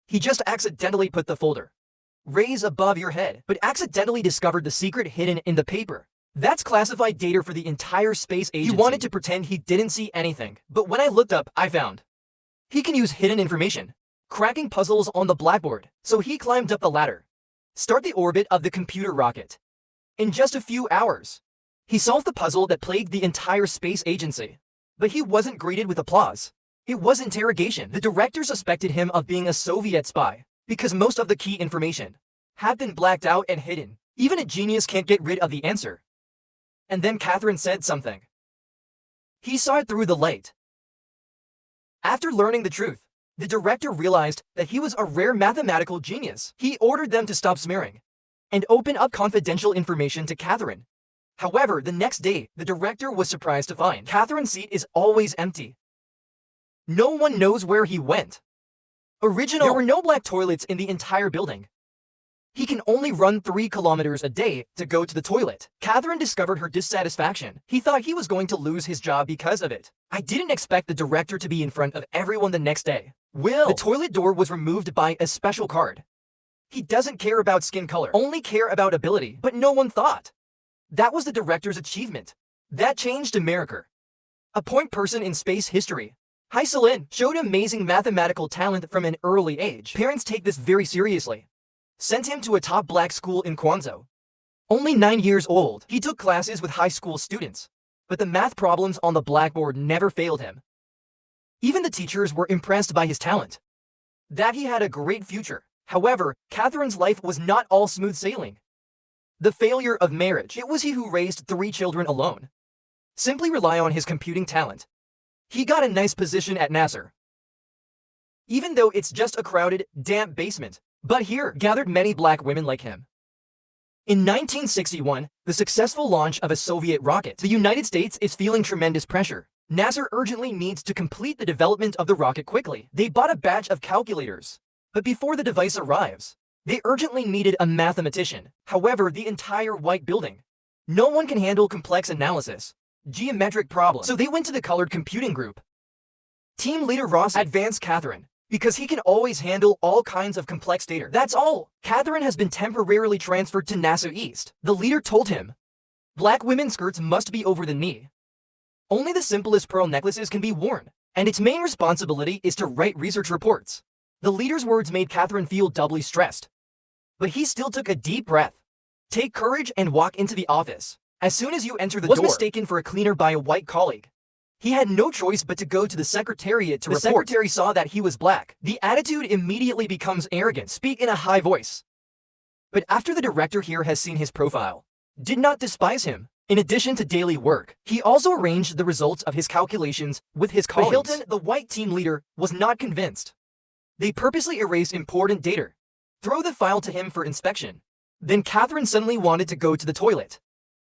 He just accidentally put the folder raise above your head, but accidentally discovered the secret hidden in the paper. That's classified data for the entire space agency. He wanted to pretend he didn't see anything, but when I looked up, I found he can use hidden information, cracking puzzles on the blackboard. So he climbed up the ladder, start the orbit of the computer rocket. In just a few hours, he solved the puzzle that plagued the entire space agency. But he wasn't greeted with applause. It was interrogation. The director suspected him of being a Soviet spy, because most of the key information had been blacked out and hidden. Even a genius can't get rid of the answer. And then Catherine said something. He saw it through the light. After learning the truth, the director realized that he was a rare mathematical genius. He ordered them to stop smearing and open up confidential information to Catherine. However, the next day, the director was surprised to find Catherine's seat is always empty. No one knows where he went. There were no black toilets in the entire building. He can only run 3 kilometers a day to go to the toilet. Catherine discovered her dissatisfaction. He thought he was going to lose his job because of it. I didn't expect the director to be in front of everyone the next day. The toilet door was removed by a special card. He doesn't care about skin color, only care about ability. But no one thought that was the director's achievement. That changed America. A point person in space history. Haiselin showed amazing mathematical talent from an early age. Parents take this very seriously. Sent him to a top black school in Guangzhou. Only 9 years old, he took classes with high school students. But the math problems on the blackboard never failed him. Even the teachers were impressed by his talent. That he had a great future. However, Catherine's life was not all smooth sailing. The failure of marriage. It was he who raised 3 children alone. Simply rely on his computing talent. He got a nice position at NASA. Even though it's just a crowded, damp basement, but here gathered many black women like him. In 1961, the successful launch of a Soviet rocket, the United States is feeling tremendous pressure. NASA urgently needs to complete the development of the rocket quickly. They bought a batch of calculators. But before the device arrives, they urgently needed a mathematician. However, the entire white building, no one can handle complex analysis, geometric problems. So they went to the colored computing group. Team leader Ross advanced Catherine, because he can always handle all kinds of complex data. That's all. Catherine has been temporarily transferred to NASA East. The leader told him, black women's skirts must be over the knee. Only the simplest pearl necklaces can be worn, and its main responsibility is to write research reports. The leader's words made Catherine feel doubly stressed. But he still took a deep breath. Take courage and walk into the office. As soon as you enter the door, was mistaken for a cleaner by a white colleague. He had no choice but to go to the secretariat to report. The secretary saw that he was black. The attitude immediately becomes arrogant. Speak in a high voice. But after the director here has seen his profile, did not despise him. In addition to daily work, he also arranged the results of his calculations with his colleagues. But Hilton, the white team leader, was not convinced. They purposely erased important data. Throw the file to him for inspection. Then Catherine suddenly wanted to go to the toilet.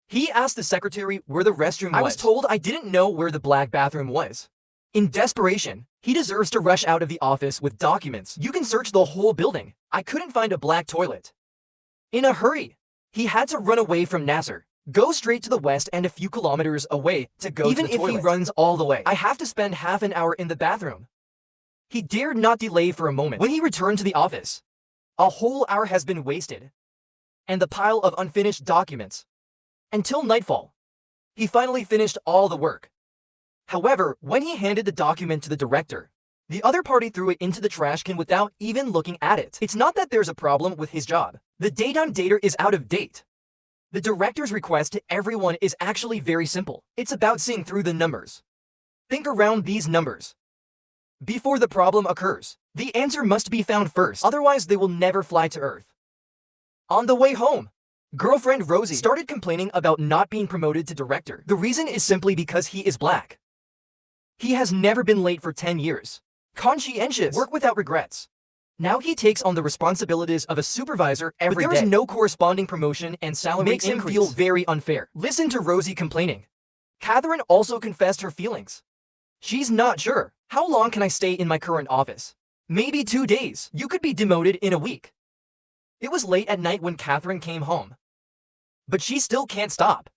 He asked the secretary where the restroom was. I was told I didn't know where the black bathroom was. In desperation, he deserves to rush out of the office with documents. You can search the whole building. I couldn't find a black toilet. In a hurry, he had to run away from NASA. Go straight to the west and a few kilometers away to go to the toilet. Even if he runs all the way, I have to spend half an hour in the bathroom. He dared not delay for a moment. When he returned to the office, a whole hour has been wasted. And the pile of unfinished documents. Until nightfall, he finally finished all the work. However, when he handed the document to the director, the other party threw it into the trash can without even looking at it. It's not that there's a problem with his job. The date-on data is out of date. The director's request to everyone is actually very simple. It's about seeing through the numbers. Think around these numbers. Before the problem occurs, the answer must be found first, otherwise they will never fly to Earth. On the way home, girlfriend Rosie started complaining about not being promoted to director. The reason is simply because he is black. He has never been late for 10 years. Conscientious, work without regrets. Now he takes on the responsibilities of a supervisor every day. But there is no corresponding promotion and salary makes him feel very unfair. Listen to Rosie complaining. Catherine also confessed her feelings. She's not sure. How long can I stay in my current office? Maybe 2 days. You could be demoted in a week. It was late at night when Catherine came home. But she still can't stop.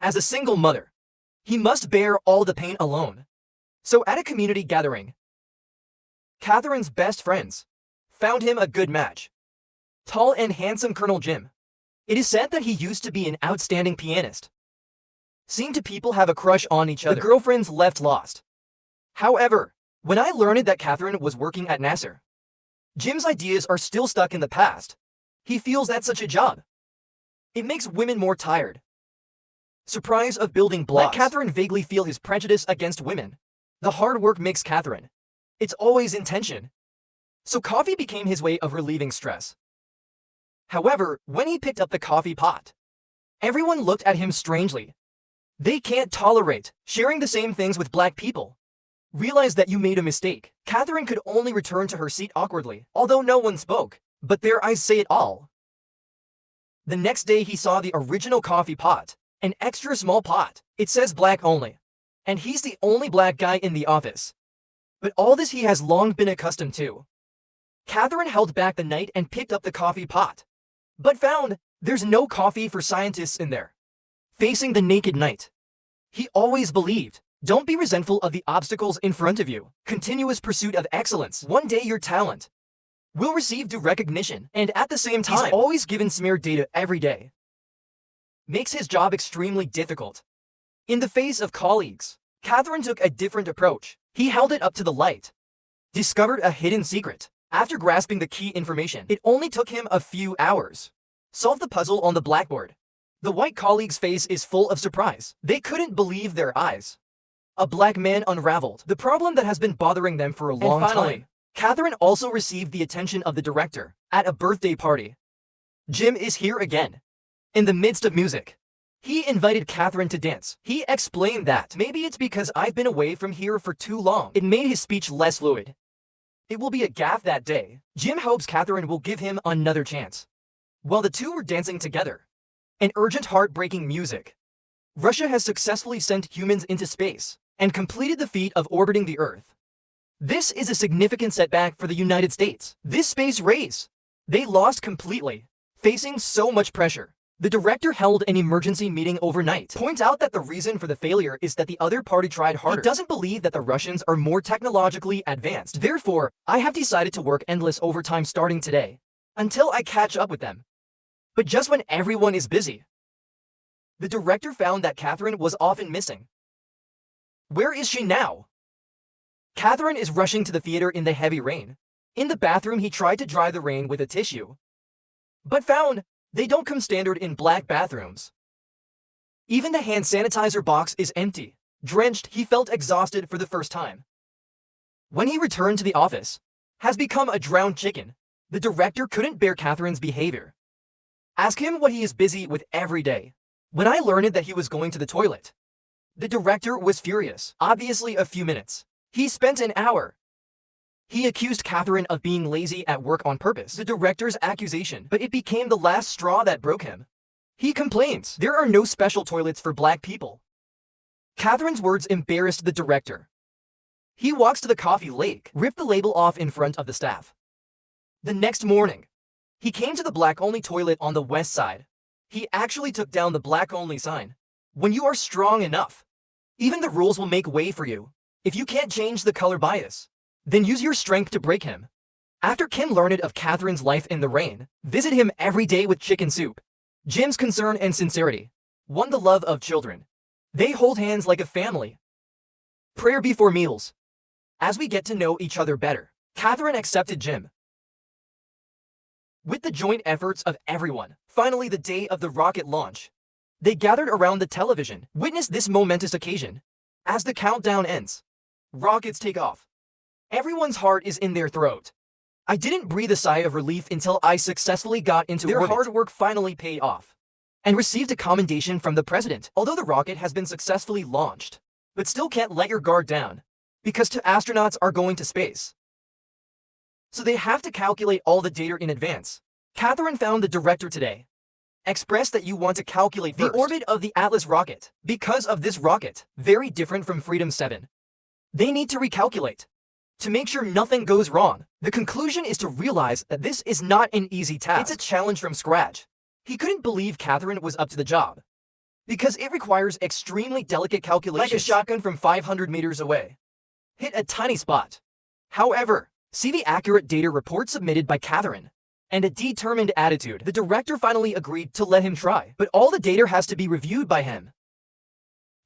As a single mother, he must bear all the pain alone. So at a community gathering, Catherine's best friends found him a good match. Tall and handsome Colonel Jim. It is said that he used to be an outstanding pianist. Seemed to people have a crush on each other. The girlfriends left lost. However, when I learned that Catherine was working at NASA, Jim's ideas are still stuck in the past. He feels that's such a job. It makes women more tired. Surprise of building blocks. Let Catherine vaguely feel his prejudice against women. The hard work makes Catherine. It's always in tension. So coffee became his way of relieving stress. However, when he picked up the coffee pot, everyone looked at him strangely. They can't tolerate sharing the same things with black people. Realize that you made a mistake. Catherine could only return to her seat awkwardly, although no one spoke, but their eyes say it all. The next day he saw the original coffee pot, an extra small pot. It says black only, and he's the only black guy in the office. But all this he has long been accustomed to. Catherine held back the night and picked up the coffee pot, but found there's no coffee for scientists in there. Facing the naked night. He always believed, don't be resentful of the obstacles in front of you. Continuous pursuit of excellence. One day your talent will receive due recognition, and at the same time, he's always given smear data every day. Makes his job extremely difficult. In the face of colleagues, Catherine took a different approach. He held it up to the light. Discovered a hidden secret. After grasping the key information, it only took him a few hours. Solved the puzzle on the blackboard. The white colleague's face is full of surprise. They couldn't believe their eyes. A black man unraveled the problem that has been bothering them for a long time. Catherine also received the attention of the director at a birthday party. Jim is here again. In the midst of music, he invited Catherine to dance. He explained that maybe it's because I've been away from here for too long. It made his speech less fluid. It will be a gaffe that day. Jim hopes Catherine will give him another chance. While the two were dancing together, an urgent heartbreaking music. Russia has successfully sent humans into space and completed the feat of orbiting the Earth. This is a significant setback for the United States. This space race, they lost completely, facing so much pressure. The director held an emergency meeting overnight. Points out that the reason for the failure is that the other party tried harder. He doesn't believe that the Russians are more technologically advanced. Therefore, I have decided to work endless overtime starting today, until I catch up with them. But just when everyone is busy, the director found that Catherine was often missing. Where is she now? Catherine is rushing to the theater in the heavy rain. In the bathroom, he tried to dry the rain with a tissue, but found they don't come standard in black bathrooms. Even the hand sanitizer box is empty. Drenched, he felt exhausted for the first time. When he returned to the office, has become a drowned chicken. The director couldn't bear Catherine's behavior. Ask him what he is busy with every day. When I learned that he was going to the toilet, the director was furious. Obviously a few minutes. He spent an hour. He accused Catherine of being lazy at work on purpose. The director's accusation, but it became the last straw that broke him. He complains, there are no special toilets for black people. Catherine's words embarrassed the director. He walks to the coffee lake, ripped the label off in front of the staff. The next morning, he came to the black-only toilet on the west side. He actually took down the black-only sign. When you are strong enough, even the rules will make way for you. If you can't change the color bias, then use your strength to break him. After Kim learned of Catherine's life in the rain, visit him every day with chicken soup. Jim's concern and sincerity won the love of children. They hold hands like a family. Prayer before meals. As we get to know each other better, Catherine accepted Jim. With the joint efforts of everyone, finally the day of the rocket launch, they gathered around the television, witnessed this momentous occasion. As the countdown ends, rockets take off. Everyone's heart is in their throat. I didn't breathe a sigh of relief until I successfully got into orbit. Their hard work finally paid off, and received a commendation from the president. Although the rocket has been successfully launched, but still can't let your guard down, because two astronauts are going to space. So they have to calculate all the data in advance. Catherine found the director today. Express that you want to calculate the orbit of the Atlas rocket. Because of this rocket, very different from Freedom 7. They need to recalculate to make sure nothing goes wrong. The conclusion is to realize that this is not an easy task. It's a challenge from scratch. He couldn't believe Catherine was up to the job, because it requires extremely delicate calculations. Like a shotgun from 500 meters away. Hit a tiny spot. However, See the accurate data report submitted by Catherine. And a determined attitude, the director finally agreed to let him try, but all the data has to be reviewed by him.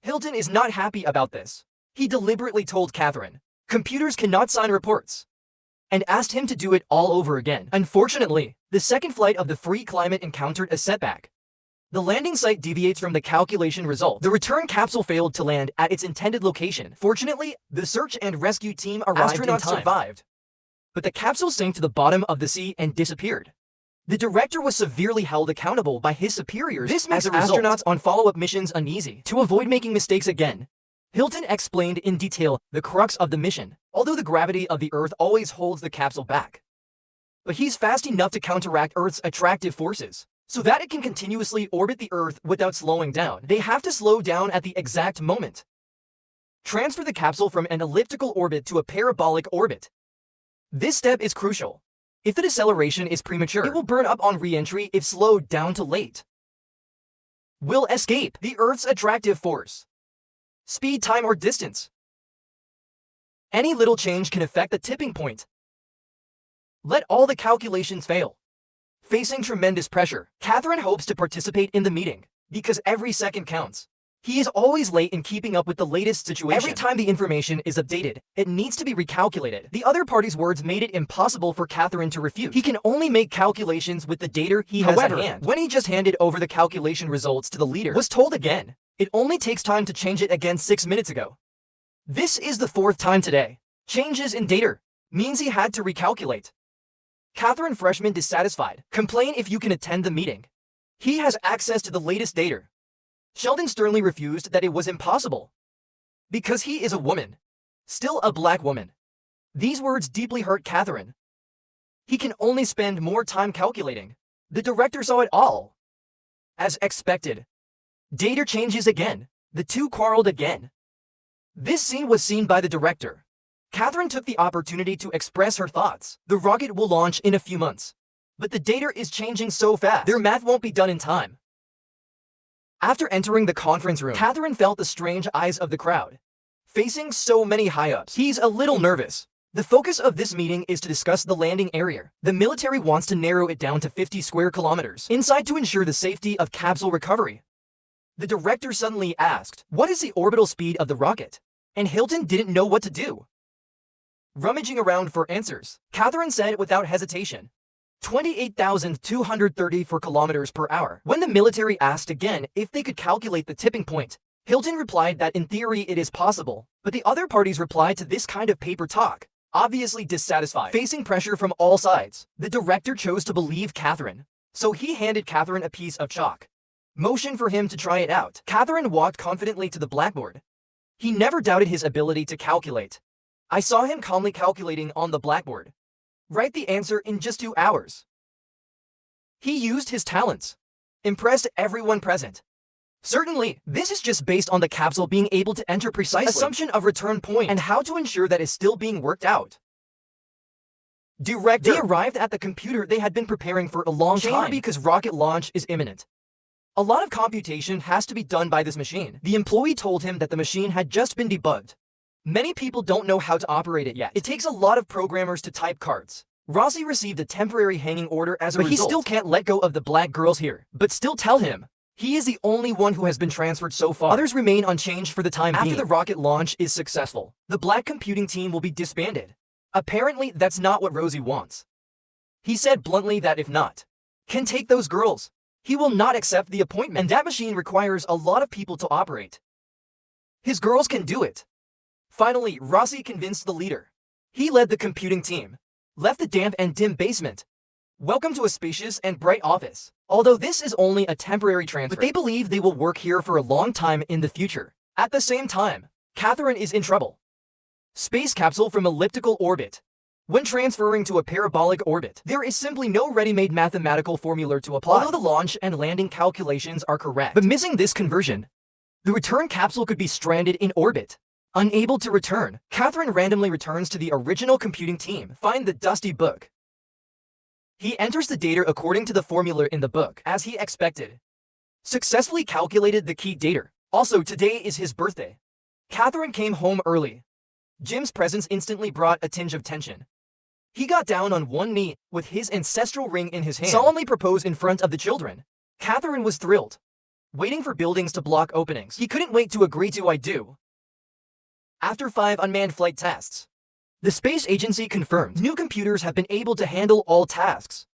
Hilton is not happy about this. He deliberately told Catherine, computers cannot sign reports, and asked him to do it all over again. Unfortunately, the second flight of the Free Climate encountered a setback. The landing site deviates from the calculation result. The return capsule failed to land at its intended location. Fortunately, the search and rescue team arrived in time. Astronauts survived, but the capsule sank to the bottom of the sea and disappeared. The director was severely held accountable by his superiors. This makes astronauts on follow-up missions uneasy. To avoid making mistakes again, Hilton explained in detail the crux of the mission. Although the gravity of the Earth always holds the capsule back, but he's fast enough to counteract Earth's attractive forces, so that it can continuously orbit the Earth without slowing down. They have to slow down at the exact moment. Transfer the capsule from an elliptical orbit to a parabolic orbit. This step is crucial. If the deceleration is premature, it will burn up on re-entry if slowed down too late. Will escape the Earth's attractive force. Speed, time, or distance. Any little change can affect the tipping point. Let all the calculations fail. Facing tremendous pressure, Catherine hopes to participate in the meeting, because every second counts. He is always late in keeping up with the latest situation. Every time the information is updated, it needs to be recalculated. The other party's words made it impossible for Catherine to refute. He can only make calculations with the data he has at hand. When he just handed over the calculation results to the leader, was told again, it only takes time to change it again 6 minutes ago. This is the 4th time today. Changes in data means he had to recalculate. Catherine, freshman, dissatisfied. Complain if you can attend the meeting. He has access to the latest data. Sheldon sternly refused that it was impossible. Because he is a woman. Still a black woman. These words deeply hurt Catherine. He can only spend more time calculating. The director saw it all. As expected. Data changes again. The two quarreled again. This scene was seen by the director. Catherine took the opportunity to express her thoughts. The rocket will launch in a few months. But the data is changing so fast, their math won't be done in time. After entering the conference room, Catherine felt the strange eyes of the crowd. Facing so many high-ups, he's a little nervous. The focus of this meeting is to discuss the landing area. The military wants to narrow it down to 50 square kilometers inside to ensure the safety of capsule recovery. The director suddenly asked, what is the orbital speed of the rocket? And Hilton didn't know what to do. Rummaging around for answers, Catherine said without hesitation, 28,230 kilometers per hour. When the military asked again if they could calculate the tipping point, Hilton replied that in theory it is possible, but the other parties replied to this kind of paper talk, obviously dissatisfied. Facing pressure from all sides, the director chose to believe Catherine, so he handed Catherine a piece of chalk. Motioned for him to try it out. Catherine walked confidently to the blackboard. He never doubted his ability to calculate. I saw him calmly calculating on the blackboard. Write the answer in just 2 hours. He used his talents. Impressed everyone present. Certainly, this is just based on the capsule being able to enter precisely assumption of return point and how to ensure that is still being worked out. Director. They arrived at the computer they had been preparing for a long time because rocket launch is imminent. A lot of computation has to be done by this machine. The employee told him that the machine had just been debugged. Many people don't know how to operate it yet. It takes a lot of programmers to type cards. Rossi received a temporary hanging order as a result. But he still can't let go of the black girls here. But still tell him, he is the only one who has been transferred so far. Others remain unchanged for the time being. After the rocket launch is successful, the black computing team will be disbanded. Apparently, that's not what Rosie wants. He said bluntly that if not, can take those girls, he will not accept the appointment. And that machine requires a lot of people to operate. His girls can do it. Finally, Rossi convinced the leader. He led the computing team, left the damp and dim basement. Welcome to a spacious and bright office. Although this is only a temporary transfer, but they believe they will work here for a long time in the future. At the same time, Catherine is in trouble. Space capsule from elliptical orbit. When transferring to a parabolic orbit, there is simply no ready-made mathematical formula to apply. Although the launch and landing calculations are correct, but missing this conversion, the return capsule could be stranded in orbit. Unable to return, Catherine randomly returns to the original computing team. Find the dusty book. He enters the data according to the formula in the book, as he expected. Successfully calculated the key data. Also, today is his birthday. Catherine came home early. Jim's presence instantly brought a tinge of tension. He got down on one knee with his ancestral ring in his hand, solemnly proposed in front of the children. Catherine was thrilled, waiting for buildings to block openings. He couldn't wait to agree to "I do." After 5 unmanned flight tests, the space agency confirmed new computers have been able to handle all tasks.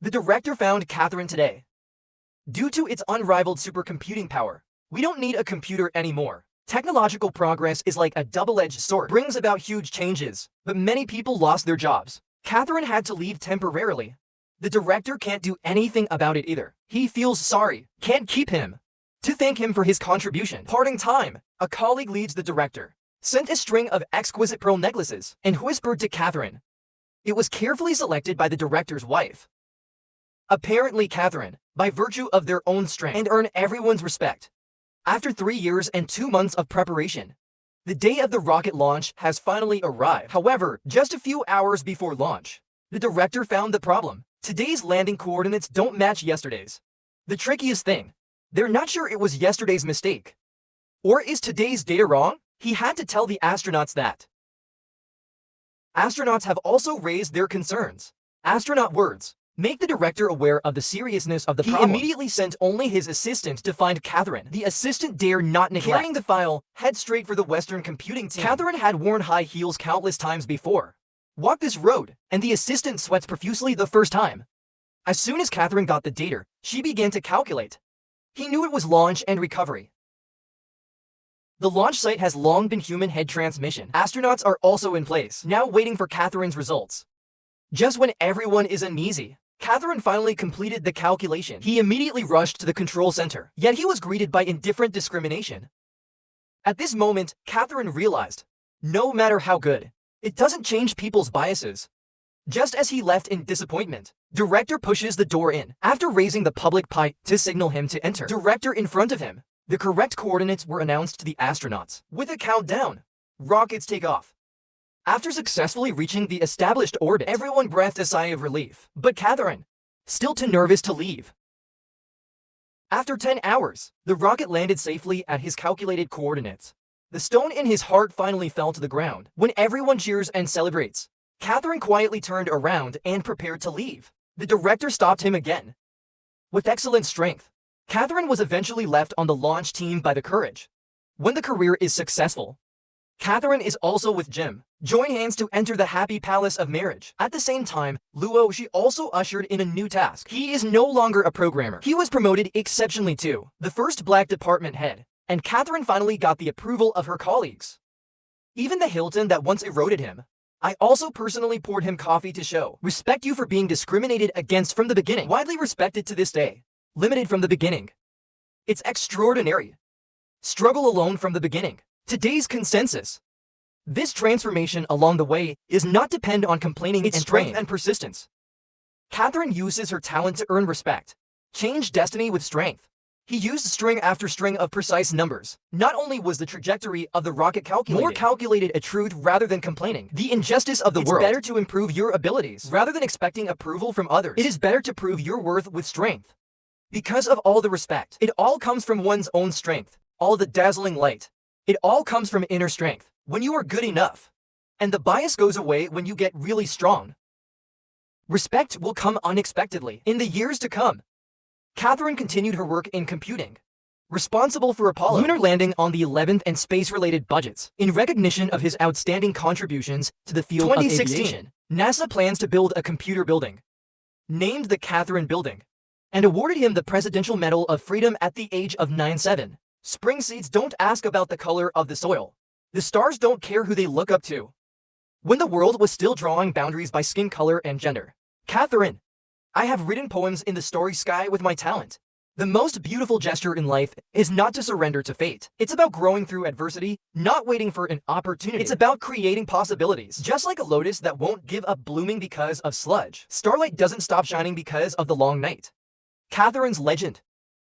The director found Catherine today. Due to its unrivaled supercomputing power, we don't need a computer anymore. Technological progress is like a double-edged sword, brings about huge changes, but many people lost their jobs. Catherine had to leave temporarily. The director can't do anything about it either. He feels sorry, can't keep him. To thank him for his contribution, parting time, a colleague leads the director, sent a string of exquisite pearl necklaces, and whispered to Catherine. It was carefully selected by the director's wife. Apparently Catherine, by virtue of their own strength, and earn everyone's respect. After 3 years and 2 months of preparation, the day of the rocket launch has finally arrived. However, just a few hours before launch, the director found the problem. Today's landing coordinates don't match yesterday's. The trickiest thing, they're not sure it was yesterday's mistake. Or is today's data wrong? He had to tell the astronauts that. Astronauts have also raised their concerns. Astronaut words make the director aware of the seriousness of the problem. He immediately sent only his assistant to find Catherine. The assistant dare not neglect. Carrying the file, head straight for the Western computing team. Catherine had worn high heels countless times before. Walked this road, and the assistant sweats profusely the first time. As soon as Catherine got the data, she began to calculate. He knew it was launch and recovery. The launch site has long been human head transmission. Astronauts are also in place, now waiting for Catherine's results. Just when everyone is uneasy, Catherine finally completed the calculation. He immediately rushed to the control center, yet he was greeted by indifferent discrimination. At this moment, Catherine realized, no matter how good, it doesn't change people's biases. Just as he left in disappointment, director pushes the door in. After raising the public pipe to signal him to enter, director in front of him, the correct coordinates were announced to the astronauts. With a countdown, rockets take off. After successfully reaching the established orbit, everyone breathed a sigh of relief. But Catherine, still too nervous to leave. After 10 hours, the rocket landed safely at his calculated coordinates. The stone in his heart finally fell to the ground. When everyone cheers and celebrates, Catherine quietly turned around and prepared to leave. The director stopped him again. With excellent strength, Catherine was eventually left on the launch team by the courage. When the career is successful, Catherine is also with Jim. Join hands to enter the happy palace of marriage. At the same time, Luo she also ushered in a new task. He is no longer a programmer. He was promoted exceptionally to the first black department head, and Catherine finally got the approval of her colleagues. Even the Hilton that once eroded him. I also personally poured him coffee to show respect you for being discriminated against from the beginning. Widely respected to this day. Limited from the beginning. It's extraordinary. Struggle alone from the beginning. Today's consensus. This transformation along the way is not depend on complaining its strength and persistence. Catherine uses her talent to earn respect. Change destiny with strength. He used string after string of precise numbers. Not only was the trajectory of the rocket calculated, more calculated a truth rather than complaining. The injustice of the world. It's better to improve your abilities rather than expecting approval from others. It is better to prove your worth with strength. Because of all the respect, it all comes from one's own strength. All the dazzling light. It all comes from inner strength. When you are good enough, and the bias goes away when you get really strong. Respect will come unexpectedly. In the years to come, Catherine continued her work in computing, responsible for Apollo lunar landing on the 11th and space-related budgets. In recognition of his outstanding contributions to the field of aviation, NASA plans to build a computer building, named the Catherine Building, and awarded him the Presidential Medal of Freedom at the age of 97. Spring seeds don't ask about the color of the soil. The stars don't care who they look up to. When the world was still drawing boundaries by skin color and gender. Catherine, I have written poems in the starry sky with my talent. The most beautiful gesture in life is not to surrender to fate. It's about growing through adversity, not waiting for an opportunity. It's about creating possibilities. Just like a lotus that won't give up blooming because of sludge. Starlight doesn't stop shining because of the long night. Catherine's legend.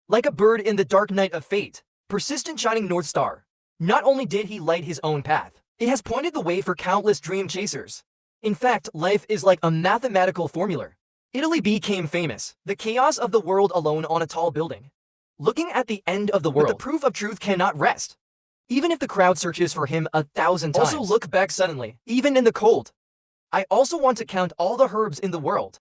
Like a bird in the dark night of fate, persistent shining North Star. Not only did he light his own path, it has pointed the way for countless dream chasers. In fact, life is like a mathematical formula. Italy became famous, the chaos of the world alone on a tall building. Looking at the end of the world, but the proof of truth cannot rest. Even if the crowd searches for him 1,000 times. Also look back suddenly, even in the cold. I also want to count all the herbs in the world.